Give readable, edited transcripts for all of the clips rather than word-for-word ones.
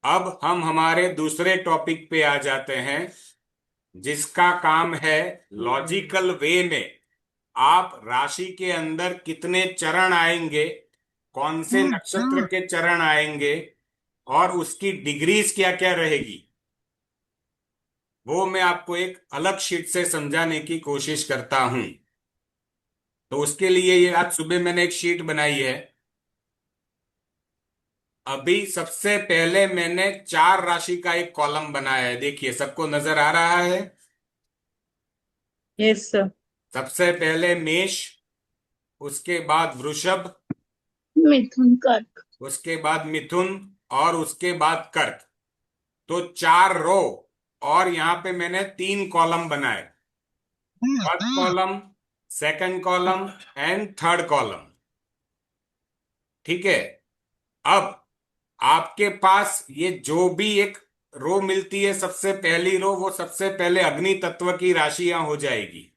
अब हम हमारे दूसरे टॉपिक पे आ जाते हैं, जिसका काम है लॉजिकल वे में आप राशि के अंदर कितने चरण आएंगे, कौन से नक्षत्र के चरण आएंगे और उसकी डिग्रीज क्या क्या रहेगी, वो मैं आपको एक अलग शीट से समझाने की कोशिश करता हूं। तो उसके लिए ये आज सुबह मैंने एक शीट बनाई है। अभी सबसे पहले मैंने चार राशि का एक कॉलम बनाया है, देखिए सबको नजर आ रहा है। Yes sir. सबसे पहले मेष, उसके बाद वृषभ, मिथुन कर्क। उसके बाद मिथुन और उसके बाद कर्क। तो चार रो और यहां पे मैंने तीन कॉलम बनाए, first column, second column and third column. ठीक है। अब आपके पास ये जो भी एक रो मिलती है, सबसे पहली रो, वो सबसे पहले अग्नि तत्व की राशियां हो जाएगी।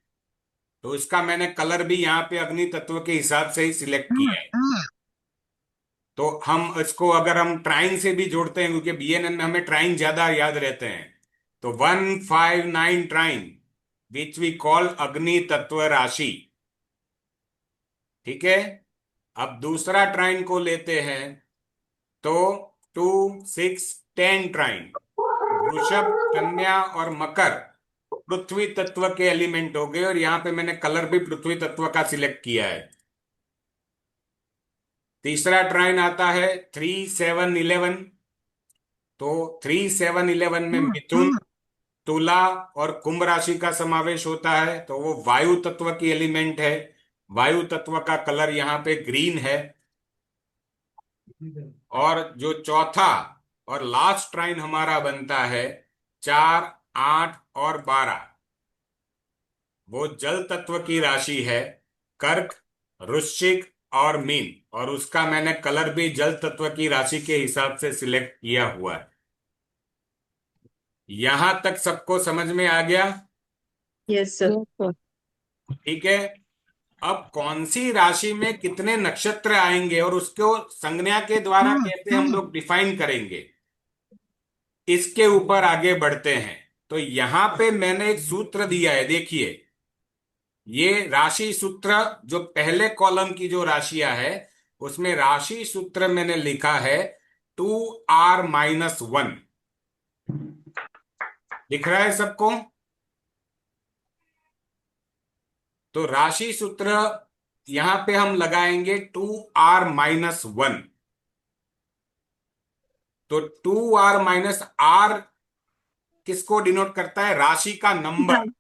तो इसका मैंने कलर भी यहाँ पे अग्नि तत्व के हिसाब से ही सिलेक्ट किया है। तो हम इसको अगर हम ट्राइन से भी जोड़ते हैं, क्योंकि बीएनएन में हमें ट्राइन ज्यादा याद रहते हैं, तो 159 ट्राइन विच वी कॉल अग्नि तत्व राशि। ठीक है। अब दूसरा ट्राइन को लेते हैं, तो 2 6 10 ट्राइन, वृषभ, कन्या और मकर पृथ्वी तत्व के एलिमेंट हो गए, और यहां पे मैंने कलर भी पृथ्वी तत्व का सिलेक्ट किया है। तीसरा ट्राइन आता है 3 7 11। तो 3 7 11 में मिथुन, तुला और कुंभ राशि का समावेश होता है, तो वो वायु तत्व की एलिमेंट है। वायु तत्व का कलर यहाँ पे ग्रीन है। और जो चौथा और लास्ट ट्राइन हमारा बनता है 4 8 और 12, वो जल तत्व की राशि है, कर्क, वृश्चिक और मीन, और उसका मैंने कलर भी जल तत्व की राशि के हिसाब से सिलेक्ट किया हुआ है। यहां तक सबको समझ में आ गया? Yes sir. ठीक है। अब कौन सी राशि में कितने नक्षत्र आएंगे और उसको संज्ञा के द्वारा कैसे हम लोग डिफाइन करेंगे, इसके ऊपर आगे बढ़ते हैं। तो यहां पे मैंने एक सूत्र दिया है, देखिए। ये राशि सूत्र, जो पहले कॉलम की जो राशियां है, उसमें राशि सूत्र मैंने लिखा है 2r-1। दिख रहा है सबको? तो राशि सूत्र यहां पे हम लगाएंगे 2r-1। तो 2r-r किसको डिनोट करता है? राशि का नंबर।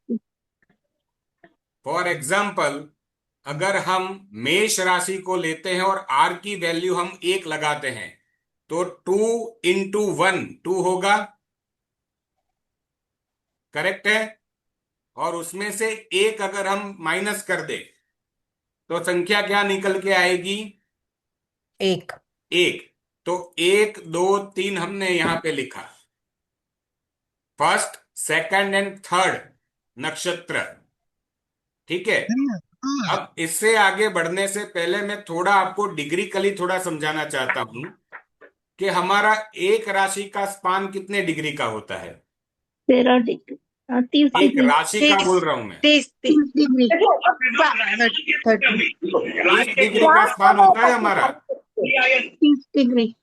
फॉर एग्जाम्पल, अगर हम मेष राशि को लेते हैं और आर की वैल्यू हम 1 लगाते हैं, तो 2 × 1 2 होगा। करेक्ट है। और उसमें से 1 अगर हम माइनस कर दे, तो संख्या क्या निकल के आएगी? एक। 1। तो 1 2 3 हमने यहां पे लिखा, फर्स्ट सेकंड एंड थर्ड नक्षत्र। ठीक है। अब इससे आगे बढ़ने से पहले मैं थोड़ा आपको डिग्रीकली थोड़ा समझाना चाहता हूं कि हमारा एक राशि का स्पान कितने डिग्री का होता है। 13 डिग्री। 30 एक डिग्री। राशि का बोल रहा हूं मैं। 30 डिग्री। 30 डिग्री का स्पान होता है हमारा। 30 डिग्री।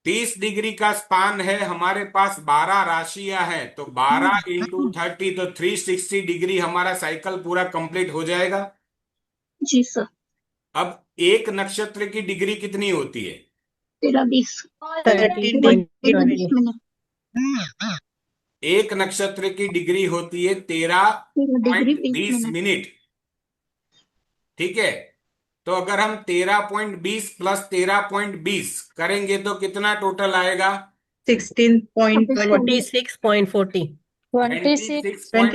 30 डिग्री का स्पान है। हमारे पास 12 राशियां हैं, तो 12 × 30, तो 360 डिग्री हमारा साइकिल पूरा कंप्लीट हो जाएगा। जी सर। अब एक नक्षत्र की डिग्री कितनी होती है? 13 20। 13.20 मिनट। एक नक्षत्र की डिग्री होती है 13 डिग्री पॉइंट 20 बीस मिनट। मिनट ठीक है। तो अगर हम 13.20 प्लस 13.20 करेंगे तो कितना टोटल आएगा? 16.46.40। 26.40। तो उसका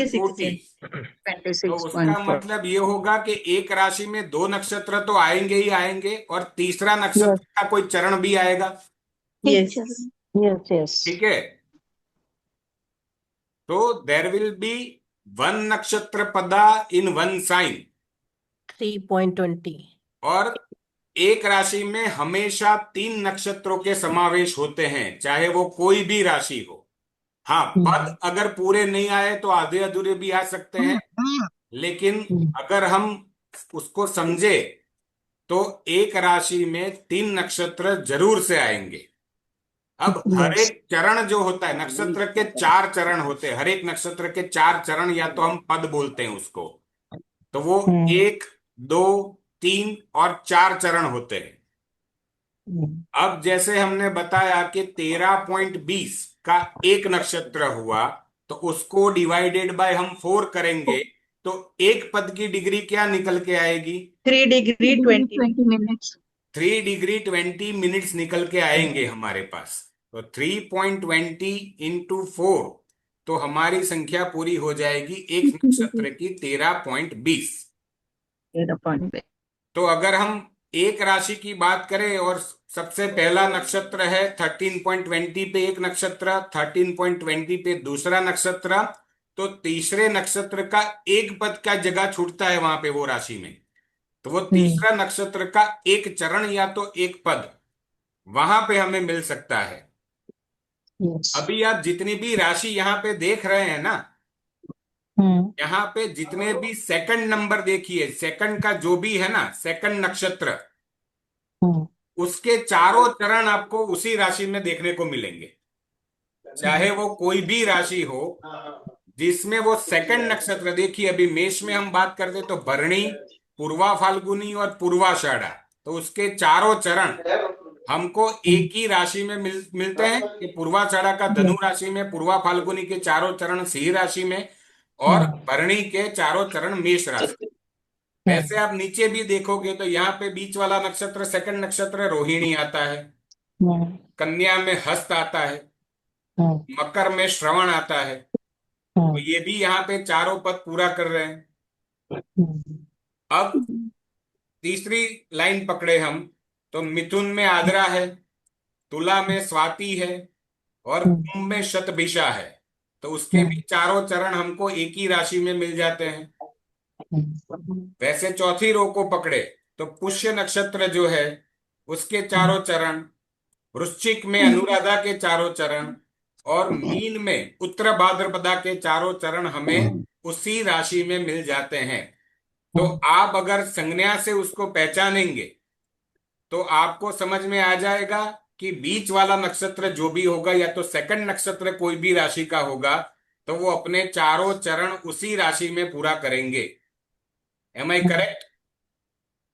26.40। मतलब ये होगा कि एक राशि में दो नक्षत्र तो आएंगे ही आएंगे, और तीसरा नक्षत्र का कोई चरण भी आएगा। Yes yes yes. ठीक है। तो देर विल बी वन नक्षत्र पदा इन वन साइन, 3.20। और एक राशि में हमेशा 3 नक्षत्रों के समावेश होते हैं, चाहे वो कोई भी राशि हो। हाँ, पद अगर पूरे नहीं आए तो आधे अधूरे भी आ सकते हैं, लेकिन अगर हम उसको समझे तो एक राशि में 3 नक्षत्र जरूर से आएंगे। अब हर Yes. एक चरण जो होता है, नक्षत्र के 4 चरण होते हैं, हर एक नक्षत्र के 4 चरण, या तो हम पद बोलते हैं उसको, तो वो 1, 2, 3 और 4 चरण होते हैं। अब जैसे हमने बताया कि 13.20 का एक नक्षत्र हुआ, तो उसको डिवाइडेड बाय हम 4 करेंगे, तो एक पद की डिग्री क्या निकल के आएगी? 3 degree 20 minutes. 3 डिग्री 20 मिनट्स निकल के आएंगे हमारे पास। तो 3.20 × 4, तो हमारी संख्या पूरी हो जाएगी एक नक्षत्र की 13.20। 0.2. तो अगर हम एक राशि की बात करें और सबसे पहला नक्षत्र है 13.20 पे एक नक्षत्र, 13.20 पे दूसरा नक्षत्र, तो तीसरे नक्षत्र का एक पद का जगह छूटता है वहां पे वो राशि में, तो वो तीसरा नक्षत्र का एक चरण या तो एक पद वहां पे हमें मिल सकता है। Yes. अभी आप जितनी भी राशि यहाँ पे देख रहे हैं ना, यहाँ पे जितने भी सेकंड नंबर देखिए, सेकंड का जो भी है ना, सेकंड नक्षत्र, उसके चारों चरण आपको उसी राशि में देखने को मिलेंगे। चाहे वो कोई भी राशि हो, जिसमें वो सेकंड नक्षत्र, देखिए अभी मेष में हम बात करते तो भरणी, पूर्वा फाल्गुनी और पूर्वाषाढ़ा, तो उसके चारों चरण हमको एक ही राशि में मिलते हैं कि पूर्वाषाढ़ा का धनु राशि में, पूर्वा फाल्गुनी के चारों चरण सिंह राशि में, और भरणी के चारों चरण मेष राशि। वैसे आप नीचे भी देखोगे तो यहाँ पे बीच वाला नक्षत्र, सेकंड नक्षत्र रोहिणी आता है, कन्या में हस्त आता है, मकर में श्रवण आता है, तो ये भी यहाँ पे चारों पद पूरा कर रहे हैं। अब तीसरी लाइन पकड़े हम, तो मिथुन में आद्रा है, तुला में स्वाति है, और कुंभ में शतभिषा है, तो उसके भी चारों चरण हमको एक ही राशि में मिल जाते हैं। वैसे चौथी रो को पकड़े तो पुष्य नक्षत्र जो है उसके चारों चरण, वृश्चिक में अनुराधा के चारों चरण, और मीन में उत्तर भाद्रपदा के चारों चरण हमें उसी राशि में मिल जाते हैं। तो आप अगर संज्ञा से उसको पहचानेंगे तो आपको समझ में आ जाएगा कि बीच वाला नक्षत्र जो भी होगा, या तो सेकंड नक्षत्र कोई भी राशि का होगा, तो वो अपने चारों चरण उसी राशि में पूरा करेंगे। Am I correct?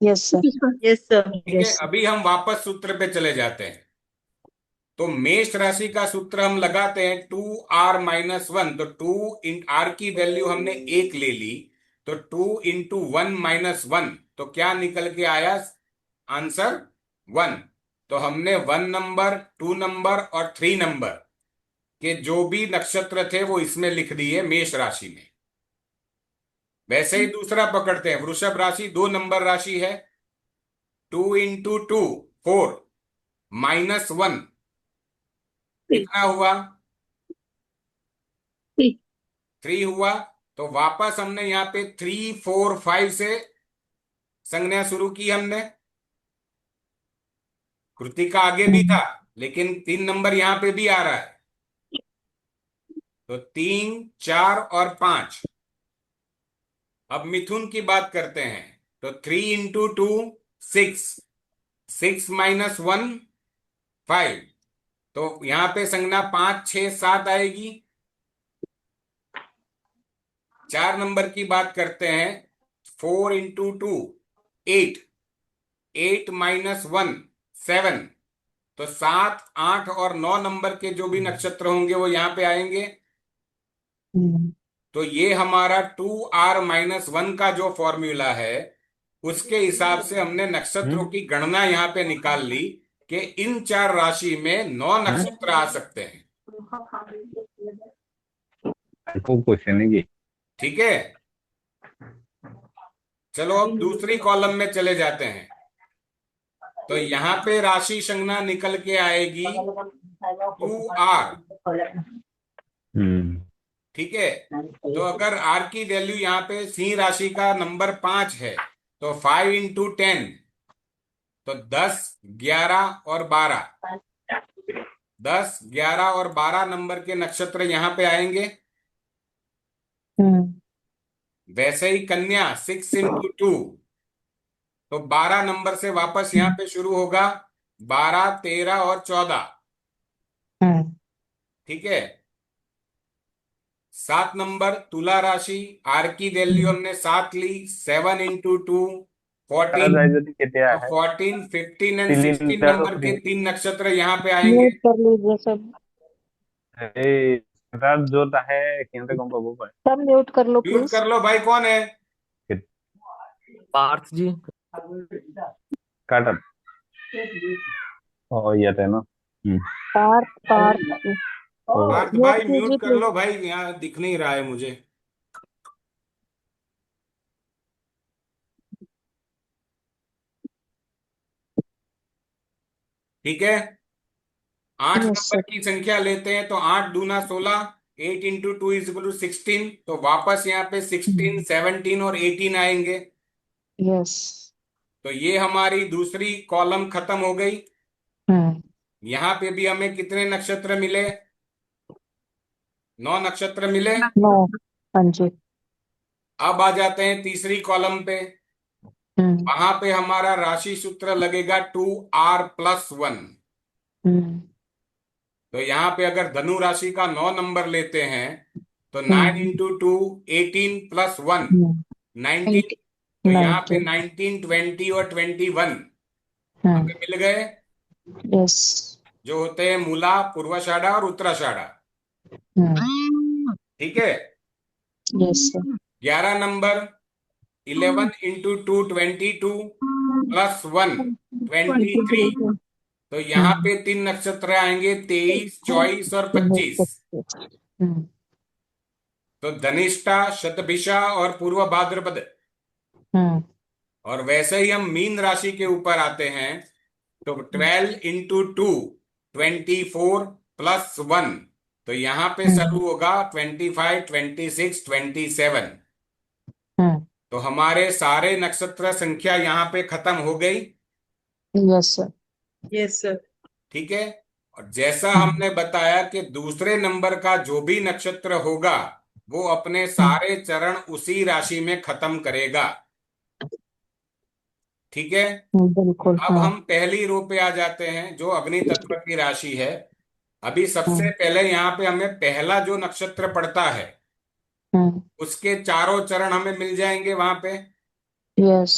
Yes, sir. Yes, sir. ठीक है, Yes. अभी हम वापस सूत्र पे चले जाते हैं। तो मेष राशि का सूत्र हम लगाते हैं 2r-1, तो 2 r की वैल्यू हमने 1 ले ली, तो 2 × 1 - 1, तो क्या निकल के आया आंसर? 1। तो हमने 1 नंबर, 2 नंबर और 3 नंबर के जो भी नक्षत्र थे वो इसमें लिख दिए मेष राशि में। वैसे ही दूसरा पकड़ते हैं, वृषभ राशि 2 नंबर राशि है, 2 × 2 4 -1 कितना हुआ? 3 हुआ। तो वापस हमने यहाँ पे 3 4 5 से संज्ञा शुरू की हमने। कृतिका आगे भी था, लेकिन 3 नंबर यहाँ पे भी आ रहा है, तो 3 4 और 5। अब मिथुन की बात करते हैं, तो 3 × 2 6, 6 - 1 5, तो यहां पे संज्ञा 5 6 7 आएगी। 4 नंबर की बात करते हैं, 4 × 2 8, 8 - 1 7, तो 7 8 और 9 नंबर के जो भी नक्षत्र होंगे वो यहां पे आएंगे। तो ये हमारा 2r-1 का जो फॉर्मूला है, उसके हिसाब से हमने नक्षत्रों की गणना यहाँ पे निकाल ली कि इन 4 राशि में 9 नक्षत्र आ सकते हैं। क्वेश्चन है ये। ठीक है, चलो अब दूसरी कॉलम में चले जाते हैं। तो यहाँ पे राशि संज्ञा निकल के आएगी 2r। ठीक है, तो अगर r की वैल्यू यहाँ पे सिंह राशि का नंबर 5 है, तो 5 × 10, तो 10, 11 और 12, 10, 11 और 12 नंबर के नक्षत्र यहां पे आएंगे। वैसे ही कन्या 6 × 2, तो 12 नंबर से वापस यहां पे शुरू होगा, 12, 13 और 14। ठीक है। 7 नंबर तुला राशि, आर की वैल्यू हमने 7 ली, 7 × 2 14, जाए যদি কেটে तो আহে 14, 15 एंड 16 সিলিন্ডারও नंबर ফ্রি के 3 नक्षत्र यहाँ पे आएंगे। म्यूट कर लीजिए सब। এই এটাৰ য'ত আহে সিহঁতে গম পাব পাৰে सब म्यूट कर लो म्यूट प्लीज। कर लो भाई, कौन है? पार्थ जी। কাৰ তাত ইয়াতে ন पार्थ पार्थ पार्थ म्यूट भाई कीजिए म्यूट कर प्लीज। लो भाई, यहाँ दिख नहीं रहा है मुझे। ठीक है। 8 यस नंबर सर। की संख्या लेते हैं तो 8 × 2 = 16, 8 × 2 = 16, तो वापस यहाँ पे 16, 17 और 18 आएंगे। यस। तो ये हमारी दूसरी कॉलम खत्म हो गई। यहाँ पे भी हमें कितने नक्षत्र मिले? 9 नक्षत्र मिले। नो। हाँ जी। अब आ जाते हैं तीसरी कॉलम पे। वहां पे हमारा राशि सूत्र लगेगा 2r+1। तो यहाँ पे अगर धनु राशि का 9 नंबर लेते हैं तो 9 × 2 18 + 1 19। तो यहाँ पे 19, 20 और 21 हमें मिल गए, यस। जो होते हैं मूला, पूर्वाषाढ़ा और उत्तराषाढ़ा। ठीक है। Yes sir. 11 नंबर 11 × 2 22 + 1 23। तो यहाँ पे 3 नक्षत्र आएंगे, 23, 24 और 25। तो धनिष्ठा, शतभिषा और पूर्व भाद्रपद। और वैसे ही हम मीन राशि के ऊपर आते हैं तो 12 × 2 24 + 1। तो यहाँ पे शुरू होगा 25, 26, 27। तो हमारे सारे नक्षत्र संख्या यहाँ पे खत्म हो गई। Yes sir. Yes sir. ठीक है। और जैसा हमने बताया कि दूसरे नंबर का जो भी नक्षत्र होगा वो अपने सारे चरण उसी राशि में खत्म करेगा। ठीक है। बिल्कुल। अब हम पहली रो पे आ जाते हैं जो अग्नि तत्व की राशि है। अभी सबसे पहले यहाँ पे हमें पहला जो नक्षत्र पड़ता है उसके चारों चरण हमें मिल जाएंगे वहां पे। यस।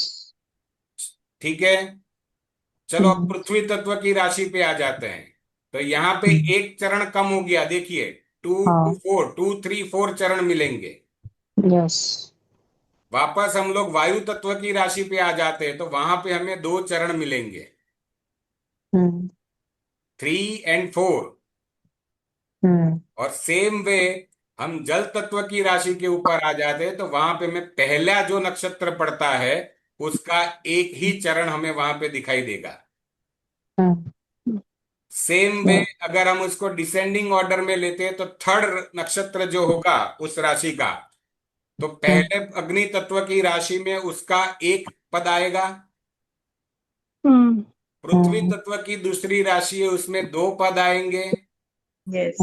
ठीक है। चलो अब पृथ्वी तत्व की राशि पे आ जाते हैं। तो यहाँ पे एक चरण कम हो गया, देखिए 2 2 4, 2 3 4 चरण मिलेंगे। यस। वापस हम लोग वायु तत्व की राशि पे आ जाते हैं तो वहां पे हमें 2 चरण मिलेंगे, 3 और 4। और सेम वे हम जल तत्व की राशि के ऊपर आ जाते हैं तो वहां पे हमें पहला जो नक्षत्र पड़ता है उसका एक ही चरण हमें वहां पे दिखाई देगा। सेम वे अगर हम उसको डिसेंडिंग ऑर्डर में लेते हैं तो थर्ड नक्षत्र जो होगा उस राशि का, तो पहले अग्नि तत्व की राशि में उसका एक पद आएगा। पृथ्वी तत्व की दूसरी राशि है उसमें 2 पद आएंगे। यस।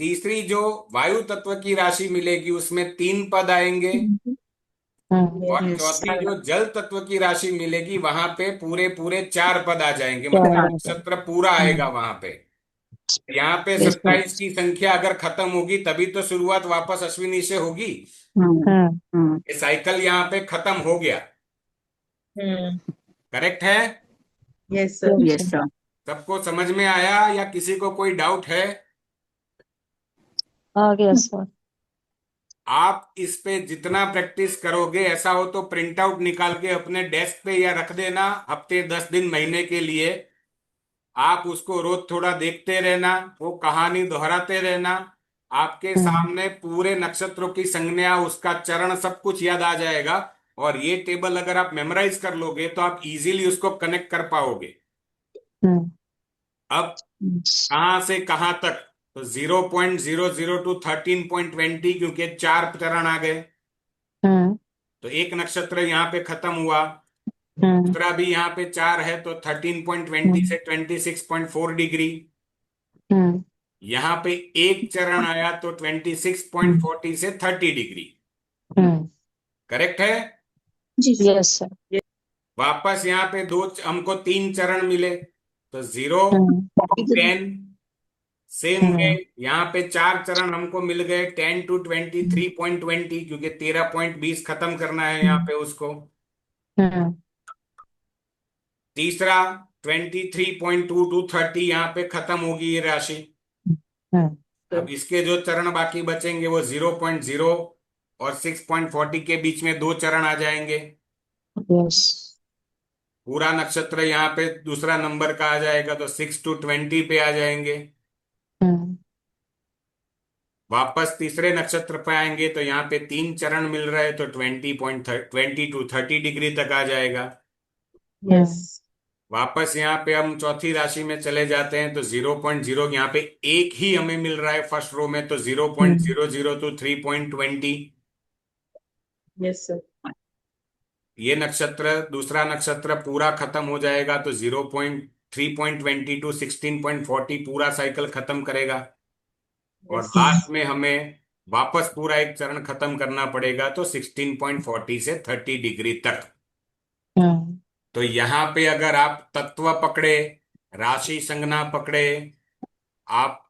तीसरी जो वायु तत्व की राशि मिलेगी उसमें 3 पद आएंगे। और चौथी जो जल तत्व की राशि मिलेगी वहां पे पूरे पूरे 4 पद आ जाएंगे, मतलब नक्षत्र पूरा आएगा वहां पे। यहाँ पे 27 की संख्या अगर खत्म होगी तभी तो शुरुआत वापस अश्विनी से होगी। ये साइकिल यहाँ पे खत्म हो गया। करेक्ट है? Yes sir. Yes sir. सबको समझ में आया या किसी को कोई डाउट है? आ गया सर। आप इस पे जितना प्रैक्टिस करोगे, ऐसा हो तो प्रिंट आउट निकाल के अपने डेस्क पे या रख देना, हफ्ते 10 दिन महीने के लिए। आप उसको रोज थोड़ा देखते रहना, वो कहानी दोहराते रहना। आपके सामने पूरे नक्षत्रों की संज्ञा, उसका चरण, सब कुछ याद आ जाएगा। और ये टेबल अगर आप मेमोराइज कर लोगे तो आप इजीली उसको कनेक्ट कर पाओगे। अब कहां से कहां तक? तो 0.00 to 13.20, क्योंकि 4 चरण आ गए तो एक नक्षत्र यहां पे खत्म हुआ। हम्म दूसरा भी यहाँ पे 4 है, तो 13.20 हम्म से 26.4 डिग्री। हम्म यहाँ पे एक चरण आया तो 26.40 से 30 डिग्री। हम्म करेक्ट है। जी यस सर। वापस यहाँ पे दो, हमको 3 चरण मिले, तो 0 to 10 सेम वे। हम्म यहाँ पे 4 चरण हमको मिल गए, 10 to 23.20, क्योंकि 13.20 खत्म करना है यहाँ हम्म पे उसको। हम्म तीसरा 23.2 to 30, यहाँ पे खत्म होगी ये राशि। हम्म अब इसके जो चरण बाकी बचेंगे वो 0.0 और 6.40 के बीच में 2 चरण आ जाएंगे। यस। पूरा नक्षत्र यहाँ पे दूसरा नंबर का आ जाएगा, तो 6 to 20 पे आ जाएंगे। हम्म वापस तीसरे नक्षत्र पे आएंगे तो यहाँ पे 3 चरण मिल रहे, तो 20 to 30 डिग्री तक आ जाएगा। यस। वापस यहाँ पे हम चौथी राशि में चले जाते हैं, तो 0.0, यहाँ पे एक ही हमें मिल रहा है फर्स्ट रो में, तो zero point hmm zero zero two 3.20। Yes sir. ये नक्षत्र दूसरा नक्षत्र पूरा खत्म हो जाएगा, तो 3.20 टू 16.40 पूरा साइकिल खत्म करेगा। और यस। लास्ट में हमें वापस पूरा एक चरण खत्म करना पड़ेगा, तो 16.40 से 30 डिग्री तक। हम्म तो यहाँ पे अगर आप तत्व पकड़े, राशि संज्ञा पकड़े, आप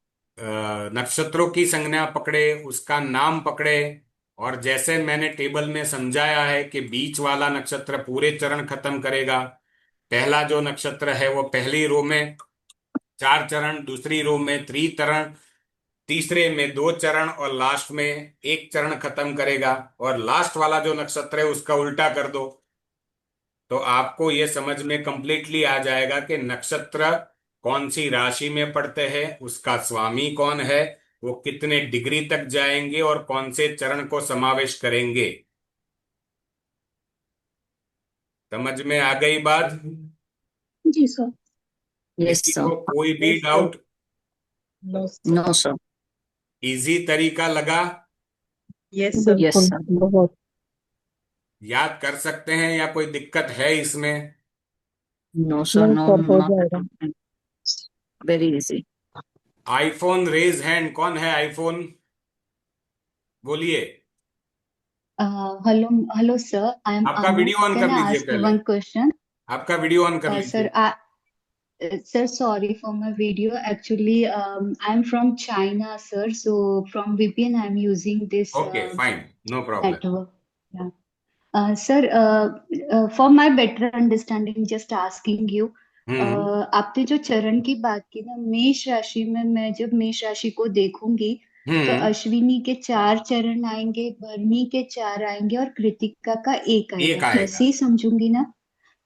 नक्षत्रों की संज्ञा पकड़े, उसका नाम पकड़े, और जैसे मैंने टेबल में समझाया है कि बीच वाला नक्षत्र पूरे चरण खत्म करेगा। पहला जो नक्षत्र है वो पहली रो में 4 चरण, दूसरी रो में 3 चरण, तीसरे में 2 चरण, और लास्ट में एक चरण खत्म करेगा। और लास्ट वाला जो नक्षत्र है उसका उल्टा कर दो, तो आपको ये समझ में कंप्लीटली आ जाएगा कि नक्षत्र कौन सी राशि में पड़ते हैं, उसका स्वामी कौन है, वो कितने डिग्री तक जाएंगे और कौन से चरण को समावेश करेंगे। समझ में आ गई बात। जी सर। Yes, किसी sir. को कोई भी yes sir. Doubt? No sir. No, sir. Easy तरीका लगा? Yes sir. Yes, बिल्कुल sir. बहुत। याद कर सकते हैं या कोई दिक्कत है इसमें? No, sir. नहीं No, सर, हो not at जाएगा। all. Very easy. IPhone raise hand, कौन है आईफोन? बोलिए। Hello, hello, sir. I am आपका Anu. वीडियो ऑन Can कर I लीजिए ask पहले। one question? आपका वीडियो ऑन कर Sir, लीजिए। sir, sorry for my video. Actually, I'm from China, sir. So from VPN, I'm using this okay fine, no problem. network. Yeah. Sir, for my better understanding, just asking you, हम्म आपने जो चरण की बात की ना, मेष राशि में मैं जब मेष राशि को देखूंगी तो हम्म। अश्विनी के 4 चरण आएंगे, भरणी के 4 आएंगे और कृतिका का एक एक आएगा, ऐसे आएगा। ही समझूंगी ना?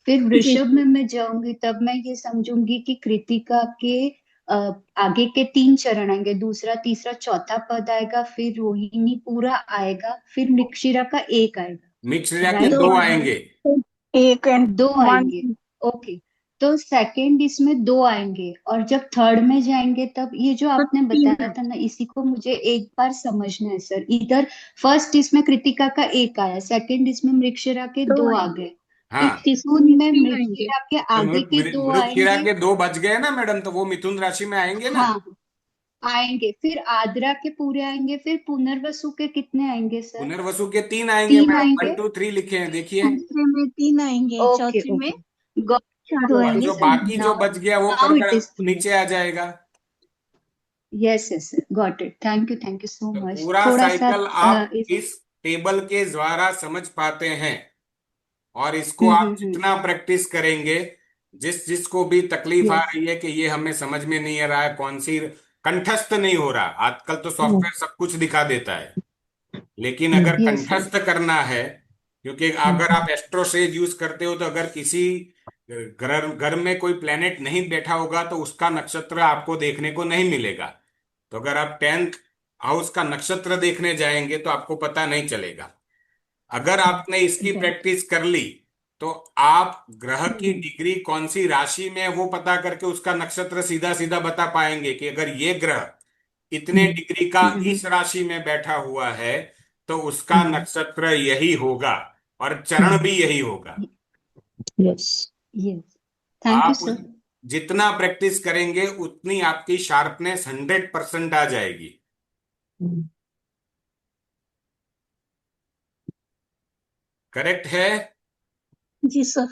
फिर जी वृषभ में मैं जाऊंगी तब मैं ये समझूंगी कि कृतिका के अ, आगे के 3 चरण आएंगे, दूसरा तीसरा चौथा पद आएगा, फिर रोहिणी पूरा आएगा, फिर मृगशिरा का एक मिक्स आएगा, के राइट? दो आएंगे। एक एंड दो वन। आएंगे। ओके। तो सेकंड इसमें 2 आएंगे और जब थर्ड में जाएंगे तब ये जो तो आपने तीन बताया था ना, इसी को मुझे एक बार समझना है सर। इधर फर्स्ट इसमें कृतिका का एक आया, सेकंड इसमें मृगशिरा के दो 2 आ आएंगे। गए, फिर हाँ, तीसरी में तीन आएंगे। मृगशिरा के तो आगे के 2 मृगशिरा आएंगे। के 2 बच गए ना मैडम, तो वो मिथुन राशि में आएंगे ना। हाँ, आएंगे। फिर आद्रा के पूरे आएंगे, फिर पुनर्वसु के कितने आएंगे सर? पुनर्वसु के 3 आएंगे तीन मैडम, वन आएंगे। टू थ्री लिखे हैं देखिए। तीसरे में तीन आएंगे, ओके चौथे में ओके, गॉट चार गॉट और इट आएंगे, जो सर। फिर बाकी जो नाउ बच गया वो कर नाउ इट कर इज क्लियर। नीचे आ जाएगा। Yes yes sir, got it. Thank you so तो मच। पूरा थोड़ा सा साइकिल आप इस इस टेबल के द्वारा समझ पाते हैं, और इसको आप हम्म। जितना प्रैक्टिस करेंगे, जिस जिसको भी तकलीफ आ यस। रही है कि ये हमें समझ में नहीं आ रहा है, कौन सी कंठस्थ नहीं हो रहा, आजकल तो सॉफ्टवेयर सब कुछ दिखा देता है, लेकिन अगर यस सर। कंठस्थ करना है, क्योंकि अगर आप एस्ट्रोसेज यूज करते हो तो अगर किसी घर घर में कोई प्लेनेट नहीं बैठा होगा तो उसका नक्षत्र आपको देखने को नहीं मिलेगा। तो अगर आप 10th हाउस का नक्षत्र देखने जाएंगे तो आपको पता नहीं चलेगा। अगर आपने इसकी प्रैक्टिस कर ली तो आप ग्रह की डिग्री कौन सी राशि में है वो पता करके उसका नक्षत्र सीधा सीधा बता पाएंगे कि अगर ये ग्रह इतने डिग्री का इस राशि में बैठा हुआ है तो उसका नक्षत्र यही होगा और चरण भी यही होगा। Yes. यस, थैंक यू आप सर। जितना प्रैक्टिस करेंगे उतनी आपकी शार्पनेस 100% आ जाएगी। करेक्ट है? जी सर।